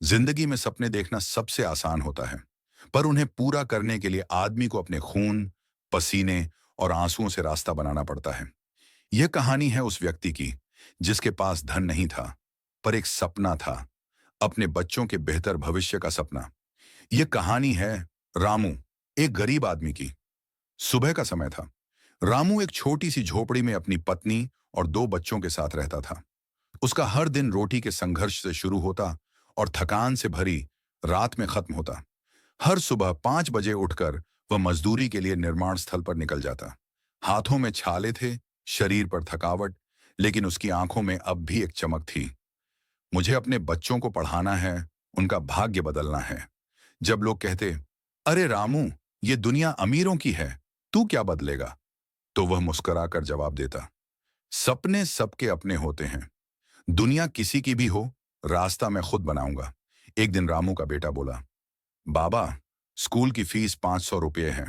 जिंदगी में सपने देखना सबसे आसान होता है, पर उन्हें पूरा करने के लिए आदमी को अपने खून, पसीने और आंसुओं से रास्ता बनाना पड़ता है। यह कहानी है उस व्यक्ति की जिसके पास धन नहीं था, पर एक सपना था, अपने बच्चों के बेहतर भविष्य का सपना। यह कहानी है रामू, एक गरीब आदमी की। सुबह का समय था। रामू एक छोटी सी झोपड़ी में अपनी पत्नी और दो बच्चों के साथ रहता था। उसका हर दिन रोटी के संघर्ष से शुरू होता और थकान से भरी रात में खत्म होता। हर सुबह 5 बजे उठकर वह मजदूरी के लिए निर्माण स्थल पर निकल जाता। हाथों में छाले थे, शरीर पर थकावट, लेकिन उसकी आंखों में अब भी एक चमक थी। मुझे अपने बच्चों को पढ़ाना है, उनका भाग्य बदलना है। जब लोग कहते, अरे रामू, ये दुनिया अमीरों की है, तू क्या बदलेगा? तो वह मुस्कुराकर जवाब देता, सपने सबके अपने होते हैं। दुनिया किसी की भी हो, रास्ता मैं खुद बनाऊंगा। एक दिन रामू का बेटा बोला, बाबा, स्कूल की फीस 500 रुपये है।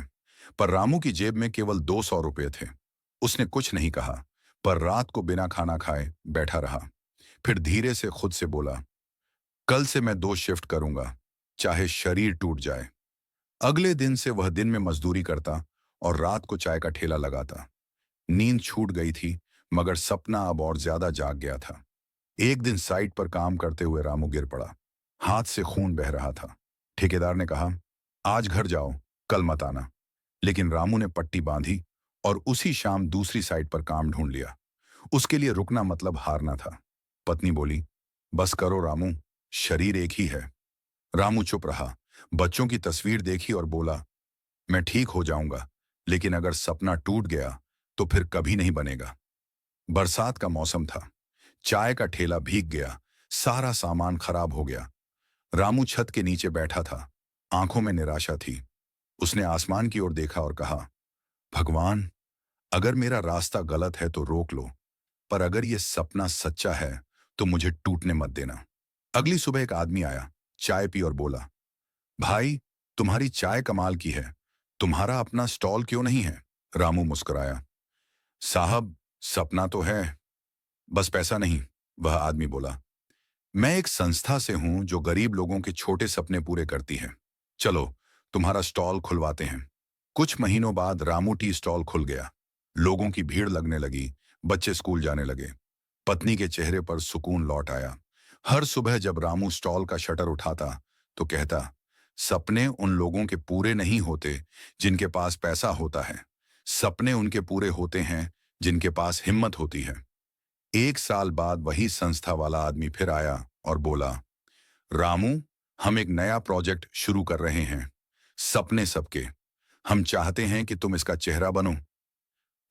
पर रामू की जेब में केवल 200 रुपये थे। उसने कुछ नहीं कहा, पर रात को बिना खाना खाए बैठा रहा। फिर धीरे से खुद से बोला, कल से मैं 2 शिफ्ट करूंगा, चाहे शरीर टूट जाए। अगले दिन से वह दिन में मजदूरी करता और रात को चाय का ठेला लगाता। नींद छूट गई थी, मगर सपना अब और ज्यादा जाग गया था। एक दिन साइट पर काम करते हुए रामू गिर पड़ा। हाथ से खून बह रहा था। ठेकेदार ने कहा, आज घर जाओ, कल मत आना। लेकिन रामू ने पट्टी बांधी और उसी शाम दूसरी साइट पर काम ढूंढ लिया। उसके लिए रुकना मतलब हारना था। पत्नी बोली, बस करो रामू, शरीर एक ही है। रामू चुप रहा, बच्चों की तस्वीर देखी और बोला, मैं ठीक हो जाऊंगा, लेकिन अगर सपना टूट गया तो फिर कभी नहीं बनेगा। बरसात का मौसम था। चाय का ठेला भीग गया, सारा सामान खराब हो गया। रामू छत के नीचे बैठा था, आंखों में निराशा थी। उसने आसमान की ओर देखा और कहा, भगवान, अगर मेरा रास्ता गलत है तो रोक लो, पर अगर ये सपना सच्चा है तो मुझे टूटने मत देना। अगली सुबह एक आदमी आया, चाय पी और बोला, भाई, तुम्हारी चाय कमाल की है, तुम्हारा अपना स्टॉल क्यों नहीं है? रामू मुस्कुराया, साहब, सपना तो है, बस पैसा नहीं। वह आदमी बोला, मैं एक संस्था से हूं जो गरीब लोगों के छोटे सपने पूरे करती है। चलो, तुम्हारा स्टॉल खुलवाते हैं। कुछ महीनों बाद रामू टी स्टॉल खुल गया। लोगों की भीड़ लगने लगी, बच्चे स्कूल जाने लगे। पत्नी के चेहरे पर सुकून लौट आया। हर सुबह जब रामू स्टॉल का शटर उठाता तो कहता, सपने उन लोगों के पूरे नहीं होते जिनके पास पैसा होता है। सपने उनके पूरे होते हैं जिनके पास हिम्मत होती है। 1 साल बाद वही संस्था वाला आदमी फिर आया और बोला, रामू, हम एक नया प्रोजेक्ट शुरू कर रहे हैं, सपने सबके। हम चाहते हैं कि तुम इसका चेहरा बनो।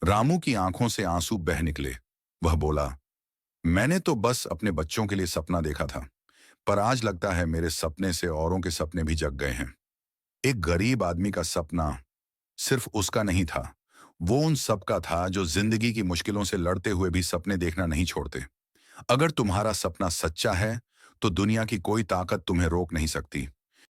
रामू की आंखों से आंसू बह निकले। वह बोला, मैंने तो बस अपने बच्चों के लिए सपना देखा था, पर आज लगता है मेरे सपने से औरों के सपने भी जग गए हैं। एक गरीब आदमी का सपना सिर्फ उसका नहीं था, वो उन सबका था जो जिंदगी की मुश्किलों से लड़ते हुए भी सपने देखना नहीं छोड़ते। अगर तुम्हारा सपना सच्चा है, तो दुनिया की कोई ताकत तुम्हें रोक नहीं सकती।